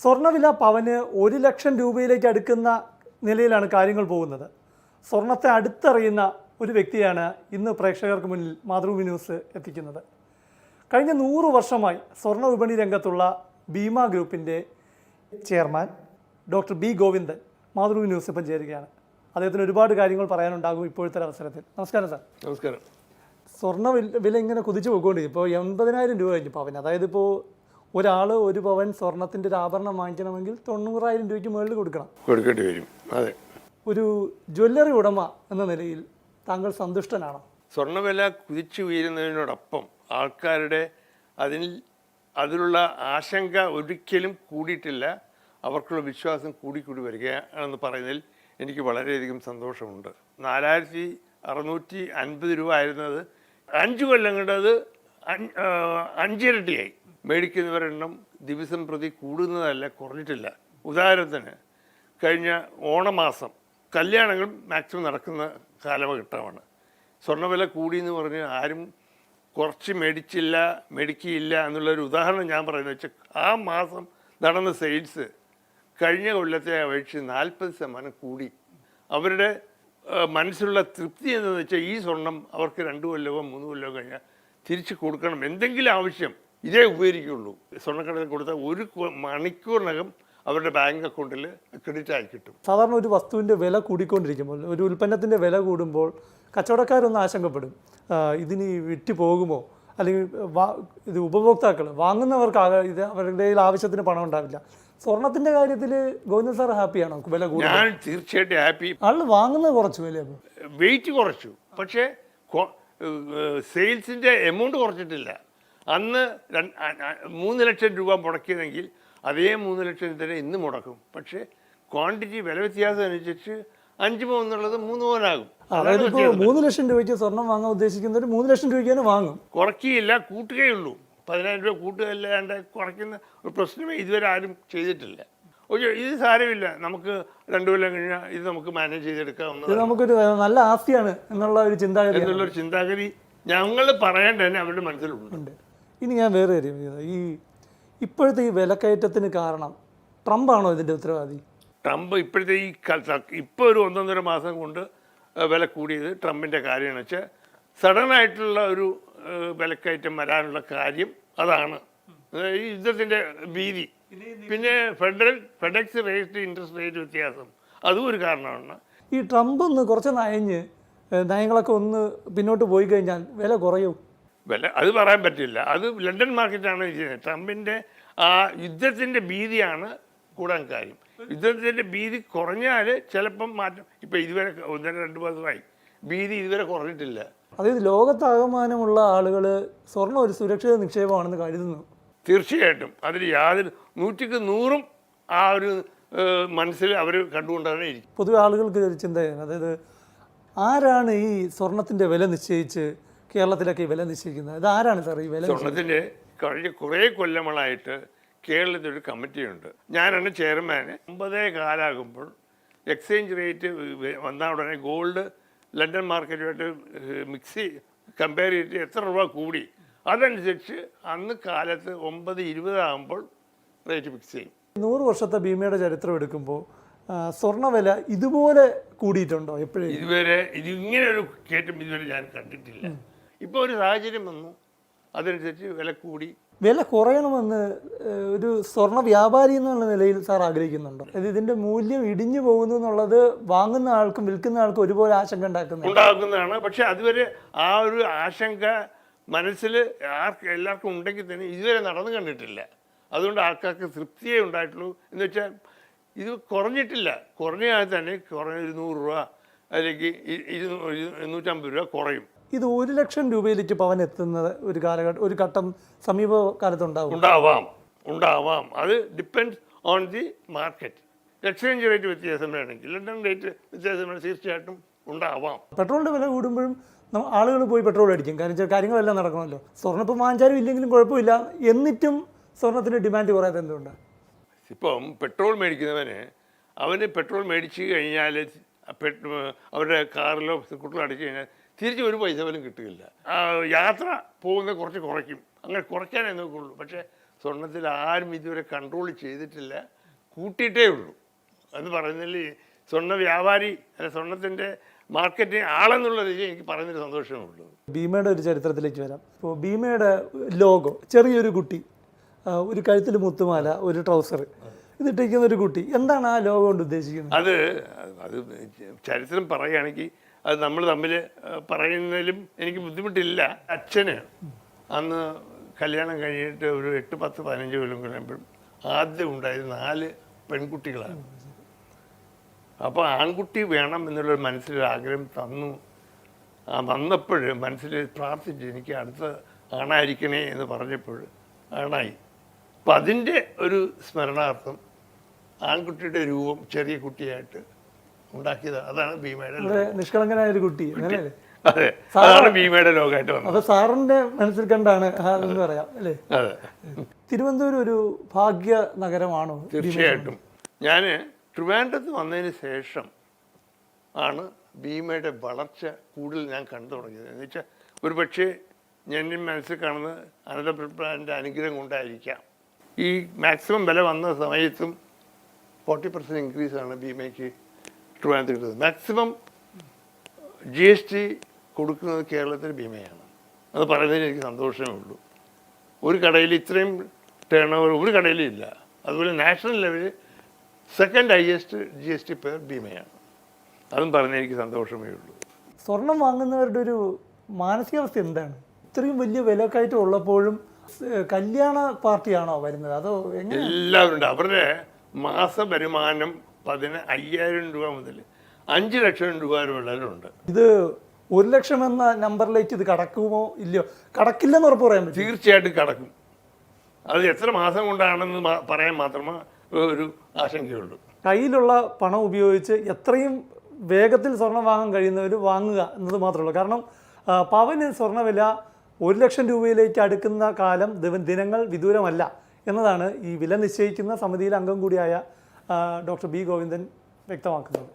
സ്വർണ്ണവില പവന് 1 ലക്ഷം രൂപയിലേക്ക് അടുക്കുന്ന നിലയിലാണ് കാര്യങ്ങൾ പോകുന്നത്. സ്വർണത്തെ അടുത്തറിയുന്ന ഒരു വ്യക്തിയാണ് ഇന്ന് പ്രേക്ഷകർക്ക് മുന്നിൽ മാതൃഭൂമി ന്യൂസ് എത്തിക്കുന്നത്. കഴിഞ്ഞ 100 വർഷമായി സ്വർണ്ണ വിപണി രംഗത്തുള്ള ഭീമ ഗ്രൂപ്പിൻ്റെ chairman doctor B Govindan Mathrubhumi news ഇപ്പം ചേരുകയാണ്. അദ്ദേഹത്തിന് ഒരുപാട് കാര്യങ്ങൾ പറയാനുണ്ടാകും ഇപ്പോഴത്തെ അവസരത്തിൽ. നമസ്കാരം സാർ. നമസ്കാരം. സ്വർണ്ണ വില ഇങ്ങനെ കുതിച്ചു പോയിക്കൊണ്ടിരിക്കും. ഇപ്പോൾ 80,000 രൂപ കഴിഞ്ഞു പവൻ. അതായത് ഇപ്പോൾ ഒരാൾ ഒരു പവൻ സ്വർണത്തിൻ്റെ ഒരു ആഭരണം വാങ്ങിക്കണമെങ്കിൽ 90,000 രൂപയ്ക്ക് മുകളിൽ കൊടുക്കേണ്ടി വരും. അതെ. ഒരു ജ്വല്ലറി ഉടമ എന്ന നിലയിൽ താങ്കൾ സന്തുഷ്ടനാണോ? സ്വർണ്ണവില കുതിച്ചു വീഴുന്നതിനോടൊപ്പം ആൾക്കാരുടെ അതിലുള്ള ആശങ്ക ഒരിക്കലും കൂടിയിട്ടില്ല. അവർക്കുള്ള വിശ്വാസം കൂടിക്കൂടി വരികയാണെന്ന് പറയുന്നതിൽ എനിക്ക് വളരെയധികം സന്തോഷമുണ്ട്. 4,650 രൂപ ആയിരുന്നത് 5 കൊല്ലം കൊണ്ട് അത് 5 ഇരട്ടിയായി. മേടിക്കുന്നവരെണ്ണം ദിവസം പ്രതി കൂടുന്നതല്ല, കുറഞ്ഞിട്ടില്ല. ഉദാഹരണത്തിന് കഴിഞ്ഞ ഓണമാസം കല്യാണങ്ങൾ മാക്സിമം നടക്കുന്ന കാലഘട്ടമാണ്. സ്വർണ്ണവില കൂടിയെന്ന് പറഞ്ഞ് ആരും കുറച്ച് മേടിക്കില്ല എന്നുള്ളൊരു ഉദാഹരണം ഞാൻ പറയുന്നത് വെച്ചാൽ ആ മാസം നടന്ന സെയിൽസ് കഴിഞ്ഞ കൊല്ലത്തെ അപേക്ഷിച്ച് 40% കൂടി. അവരുടെ മനസ്സിലുള്ള തൃപ്തി എന്താണെന്ന് വെച്ചാൽ ഈ സ്വർണം അവർക്ക് 2 കൊല്ലമോ 3 കൊല്ലമോ കഴിഞ്ഞാൽ തിരിച്ച് കൊടുക്കണം. എന്തെങ്കിലും ആവശ്യം ഇതേ ഉപകരിക്കുള്ളൂ. സ്വർണ്ണക്കടയിൽ കൊടുത്താൽ 1 മണിക്കൂറിനകം അവരുടെ ബാങ്ക് അക്കൗണ്ടിൽ ക്രെഡിറ്റ് ആയി കിട്ടും. സാധാരണ ഒരു വസ്തുവിൻ്റെ വില കൂടിക്കൊണ്ടിരിക്കുമ്പോൾ, ഒരു ഉൽപ്പന്നത്തിൻ്റെ വില കൂടുമ്പോൾ കച്ചവടക്കാരൊന്ന് ആശങ്കപ്പെടും, ഇതിന് വിറ്റ് പോകുമോ, അല്ലെങ്കിൽ ഇത് ഉപഭോക്താക്കൾ വാങ്ങുന്നവർക്ക് ഇത് അവരുടെ ആവശ്യത്തിന് പണം ഉണ്ടാവില്ല. സ്വർണത്തിൻ്റെ കാര്യത്തിൽ ഗോവിന്ദൻ സാർ ഹാപ്പിയാണോ? വില കൂടി? ഞാൻ തീർച്ചയായിട്ടും ഹാപ്പി. ആള് വാങ്ങുന്നത് കുറച്ചു, വില വെയിറ്റ് കുറച്ചു, പക്ഷേ സെയിൽസിൻ്റെ എമൗണ്ട് കുറച്ചിട്ടില്ല. അന്ന് 3 ലക്ഷം രൂപ മുടക്കിയതെങ്കിൽ അതേ 3 ലക്ഷം തന്നെ ഇന്ന് മുടക്കും. പക്ഷേ ക്വാണ്ടിറ്റി വില വ്യത്യാസം അനുസരിച്ച് 5 പവൻ എന്നുള്ളത് 3 പവനാകും. അതായത് ഇപ്പോൾ 3 ലക്ഷം രൂപയ്ക്ക് സ്വർണം വാങ്ങാൻ ഉദ്ദേശിക്കുന്നവർ 3 ലക്ഷം രൂപയ്ക്ക് തന്നെ വാങ്ങും. കുറയ്ക്കുകയില്ല, കൂട്ടുകയുള്ളൂ. 10,000 രൂപ കൂട്ടുകയല്ലാണ്ട് കുറയ്ക്കുന്ന ഒരു പ്രശ്നമേ ഇതുവരെ ആരും ചെയ്തിട്ടില്ല. ഓക്കെ, ഇത് സാരമില്ല, നമുക്ക് 2 കൊല്ലം കഴിഞ്ഞാൽ ഇത് നമുക്ക് മാനേജ് ചെയ്തെടുക്കാവുന്നത്. ഇത് നമുക്കൊരു നല്ല ആസ്തിയാണ് എന്നുള്ള ഒരു ചിന്താഗതി ഞങ്ങൾ പറയേണ്ട തന്നെ അവരുടെ മനസ്സിലുണ്ട്. ഇനി ഞാൻ വേറെ കാര്യം, ഈ ഇപ്പോഴത്തെ ഈ വിലക്കയറ്റത്തിന് കാരണം ട്രംപാണോ ഇതിൻ്റെ ഉത്തരവാദി? ട്രംപ് ഇപ്പോഴത്തെ ഇപ്പോൾ ഒരു 1.5 മാസം കൊണ്ട് വില കൂടിയത് ട്രംപിൻ്റെ കാര്യമാണ് വെച്ചാൽ സഡനായിട്ടുള്ള ഒരു വിലക്കയറ്റം വരാനുള്ള കാര്യം അതാണ്. ഈ യുദ്ധത്തിൻ്റെ ഭീതി, പിന്നെ ഫെഡെക്സ് റേറ്റ്, ഇൻട്രസ്റ്റ് റേറ്റ് വ്യത്യാസം, അതും ഒരു കാരണമാണ്. ഈ ട്രംപ് ഒന്ന് കുറച്ച് നയങ്ങളൊക്കെ ഒന്ന് പിന്നോട്ട് പോയി കഴിഞ്ഞാൽ വില കുറയും. അത് പറയാൻ പറ്റില്ല. അത് ലണ്ടൻ മാർക്കറ്റാണ് ചെയ്യുന്നത്. ട്രംപിൻ്റെ ആ യുദ്ധത്തിൻ്റെ ഭീതിയാണ് കൂടാൻ കാര്യം. യുദ്ധത്തിൻ്റെ ഭീതി കുറഞ്ഞാൽ ചിലപ്പം മാറ്റം. ഇപ്പം ഇതുവരെ 1-2 മാസമായി ഭീതി ഇതുവരെ കുറഞ്ഞിട്ടില്ല. അതായത് ലോകത്താകമാനമുള്ള ആളുകൾ സ്വർണ്ണം ഒരു സുരക്ഷിത നിക്ഷേപമാണെന്ന് കരുതുന്നു. തീർച്ചയായിട്ടും അതിൽ യാതൊരു 100% ആ ഒരു മനസ്സിൽ അവർ കണ്ടുകൊണ്ടാണ് ഇരിക്കും. പൊതുവെ ആളുകൾക്ക് ഒരു ചിന്തയാണ്, അതായത് ആരാണ് ഈ സ്വർണത്തിൻ്റെ വില നിശ്ചയിച്ച് കേരളത്തിലൊക്കെ ഈ വില നിശ്ചയിക്കുന്നത്? ഇത് ആരാണ് സാർ ഈ വില? സ്വർണത്തിൻ്റെ കഴിഞ്ഞ കുറേ കൊല്ലങ്ങളായിട്ട് കേരളത്തിലൊരു കമ്മിറ്റിയുണ്ട്. ഞാനാണ് ചെയർമാന്. 9 കാലാകുമ്പോൾ എക്സ്ചേഞ്ച് റേറ്റ് വന്നാൽ ഉടനെ ഗോൾഡ് ലണ്ടൻ മാർക്കറ്റുമായിട്ട് കമ്പയർ ചെയ്തിട്ട് എത്ര രൂപ കൂടി അതനുസരിച്ച് അന്ന് കാലത്ത് 9:20 ആകുമ്പോൾ റേറ്റ് ഫിക്സ് ചെയ്യും. 100 വർഷത്തെ ഭീമയുടെ ചരിത്രം എടുക്കുമ്പോൾ സ്വർണ്ണവില ഇതുപോലെ കൂടിയിട്ടുണ്ടോ എപ്പോഴും? ഇതുവരെ ഇങ്ങനെ ഒരു കയറ്റം ഇതുവരെ ഞാൻ കണ്ടിട്ടില്ല. ഇപ്പോൾ ഒരു സാഹചര്യം വന്നു, അതനുസരിച്ച് വില കൂടി. വില കുറയണമെന്ന് ഒരു സ്വർണ്ണ വ്യാപാരി എന്നുള്ള നിലയിൽ സാർ ആഗ്രഹിക്കുന്നുണ്ടോ? ഇതിൻ്റെ മൂല്യം ഇടിഞ്ഞു പോകുന്നു എന്നുള്ളത് വാങ്ങുന്ന ആൾക്കും വിൽക്കുന്ന ആൾക്കും ഒരുപോലെ ആശങ്ക ഉണ്ടാക്കുന്നതാണ്. പക്ഷെ അതുവരെ ആ ഒരു ആശങ്ക മനസ്സിൽ എല്ലാവർക്കും ഉണ്ടെങ്കിൽ തന്നെ ഇതുവരെ നടന്നു കണ്ടിട്ടില്ല. അതുകൊണ്ട് ആൾക്കാർക്ക് തൃപ്തിയേ ഉണ്ടായിട്ടുള്ളൂ. എന്ന് വെച്ചാൽ ഇത് കുറഞ്ഞിട്ടില്ല. കുറഞ്ഞാൽ തന്നെ കുറഞ്ഞ 100 രൂപ അല്ലെങ്കിൽ 250 രൂപ കുറയും. ഇത് 1 ലക്ഷം രൂപയിലേക്ക് പവൻ എത്തുന്നത് ഒരു ഘട്ടം സമീപകാലത്ത് ഉണ്ടാവാം. അത് depends on the market. Exchange rate വ്യത്യാസം വേണമെങ്കിൽ ലണ്ടൻ റേറ്റ് വ്യത്യാസം വേണമെങ്കിൽ തീർച്ചയായിട്ടും ഉണ്ടാവാം. പെട്രോളിൻ്റെ വില കൂടുമ്പോഴും ആളുകൾ പോയി പെട്രോൾ അടിക്കും. കാരണം കാര്യങ്ങളെല്ലാം നടക്കണമല്ലോ. സ്വർണ്ണം ഇപ്പം വാങ്ങിച്ചാലും ഇല്ലെങ്കിലും കുഴപ്പമില്ല, എന്നിട്ടും സ്വർണത്തിൻ്റെ ഡിമാൻഡ് കുറയാതെ എന്തുകൊണ്ടാണ്? ഇപ്പം പെട്രോൾ മേടിക്കുന്നവന് അവന് പെട്രോൾ മേടിച്ച് കഴിഞ്ഞാൽ അവരുടെ കാറിലോ സ്കൂട്ടറിലോ അടിച്ചു കഴിഞ്ഞാൽ തിരിച്ച് 1 പൈസ പോലും കിട്ടുകയില്ല. യാത്ര പോകുന്നത് കുറച്ച് കുറയ്ക്കും. അങ്ങനെ കുറയ്ക്കാനേ നോക്കുള്ളൂ. പക്ഷേ സ്വർണത്തിൽ ആരും ഇതുവരെ കൺട്രോൾ ചെയ്തിട്ടില്ല, കൂട്ടിയിട്ടേ ഉള്ളൂ എന്ന് പറയുന്നതിൽ സ്വർണ്ണ വ്യാപാരി അല്ല സ്വർണത്തിൻ്റെ മാർക്കറ്റിംഗ് ആളെന്നുള്ള രീതിയിൽ എനിക്ക് പറയുന്നൊരു സന്തോഷമേ ഉള്ളൂ. ഭീമയുടെ ഒരു ചരിത്രത്തിലേക്ക് വരാം. ഇപ്പോൾ ഭീമയുടെ ലോഗോ ചെറിയൊരു കുട്ടി, ഒരു കഴുത്തിൽ മുത്തുമാല, ഒരു ട്രൗസർ ഇതിട്ടിരിക്കുന്ന ഒരു കുട്ടി, എന്താണ് ആ ലോഗോ കൊണ്ട് ഉദ്ദേശിക്കുന്നത്? അത് ചരിത്രം പറയുകയാണെങ്കിൽ അത് നമ്മൾ തമ്മിൽ പറയുന്നതിലും എനിക്ക് ബുദ്ധിമുട്ടില്ല. അച്ഛന് അന്ന് കല്യാണം കഴിഞ്ഞിട്ട് ഒരു 8, 10, 15 കൊല്ലം കഴിയുമ്പോഴും ആദ്യം ഉണ്ടായത് 4 പെൺകുട്ടികളാണ്. അപ്പോൾ ആൺകുട്ടി വേണം എന്നുള്ളൊരു മനസ്സിലൊരു ആഗ്രഹം തന്നു. വന്നപ്പോൾ മനസ്സിൽ പ്രാർത്ഥിച്ചു എനിക്ക് അടുത്ത ആണായിരിക്കണേ എന്ന് പറഞ്ഞപ്പോൾ ആണായി. അപ്പം അതിൻ്റെ ഒരു സ്മരണാർത്ഥം ആൺകുട്ടിയുടെ രൂപം ചെറിയ കുട്ടിയായിട്ട് ഉണ്ടാക്കിയത്. അതാണ് ഭീമയുടെ നിഷ്കളങ്കനായ ഒരു കുട്ടി. അതെ, അതാണ് ഭീമയുടെ ലോകമായിട്ട് വന്നത്. അപ്പൊ സാറിന്റെ മനസ്സിൽ കണ്ടാണ് എന്ന് പറയാം അല്ലേ? അതെ. തിരുവനന്തപുരം ഒരു ഭാഗ്യ നഗരമാണോ? തീർച്ചയായിട്ടും. ഞാൻ ട്രിവാൻഡ്രത്ത് വന്നതിന് ശേഷം ആണ് ഭീമയുടെ വളർച്ച കൂടുതൽ ഞാൻ കണ്ടു തുടങ്ങിയത്. എന്ന് വെച്ചാൽ ഒരു പക്ഷേ ഞാൻ മനസ്സിൽ കാണുന്നത് അനന്തപുരൻ്റെ അനുഗ്രഹം കൊണ്ടായിരിക്കാം. ഈ മാക്സിമം വില വന്ന സമയത്തും 40% ഇൻക്രീസാണ് ഭീമയ്ക്ക് ട്രിവാൻഡ്രത്ത് കിട്ടുന്നത്. മാക്സിമം GST കൊടുക്കുന്നത് കേരളത്തിൽ ഭീമയാണ്. അത് പറയുന്നതിന് എനിക്ക് സന്തോഷമേ ഉള്ളൂ. ഒരു കടയിൽ ഇത്രയും ടേൺ ഓവർ ഒരു കടയിലും ഇല്ല. അതുപോലെ നാഷണൽ ലെവലിൽ സെക്കൻഡ് ഹയസ്റ്റ് GST പേർ ഭീമയാണ്. അതും പറഞ്ഞാൽ എനിക്ക് സന്തോഷമേ ഉള്ളൂ. സ്വർണം വാങ്ങുന്നവരുടെ ഒരു മാനസികാവസ്ഥ എന്താണ്? ഇത്രയും വലിയ വിലക്കയറ്റം ഉള്ളപ്പോഴും കല്യാണ പാർട്ടിയാണോ വരുന്നത് അതോ എങ്ങനെ? എല്ലാവരും ഉണ്ട്. അവരുടെ മാസ വരുമാനം 15,000 രൂപ മുതൽ 5 ലക്ഷം രൂപ വരെയുള്ളവരുണ്ട്. ഇത് 1 ലക്ഷം എന്ന നമ്പറിലേക്ക് ഇത് കടക്കുമോ ഇല്ലയോ? കടക്കില്ലെന്ന് ഉറപ്പ് പറയാൻ പറ്റും. തീർച്ചയായിട്ടും കടക്കും. അത് എത്ര മാസം കൊണ്ടാണെന്ന് പറയാൻ മാത്രമേ ഒരു ആശങ്കയുള്ളൂ. കയ്യിലുള്ള പണം ഉപയോഗിച്ച് എത്രയും വേഗത്തിൽ സ്വർണം വാങ്ങാൻ കഴിയുന്നവർ വാങ്ങുക എന്നത് മാത്രമേ ഉള്ളൂ. കാരണം പവന് സ്വർണ്ണവില 1 ലക്ഷം രൂപയിലേക്ക് അടുക്കുന്ന കാലം ദിനങ്ങൾ വിദൂരമല്ല എന്നതാണ് ഈ വില നിശ്ചയിക്കുന്ന സമിതിയിലെ അംഗം കൂടിയായ ഡോക്ടർ ബി ഗോവിന്ദൻ വ്യക്തമാക്കുന്നത്.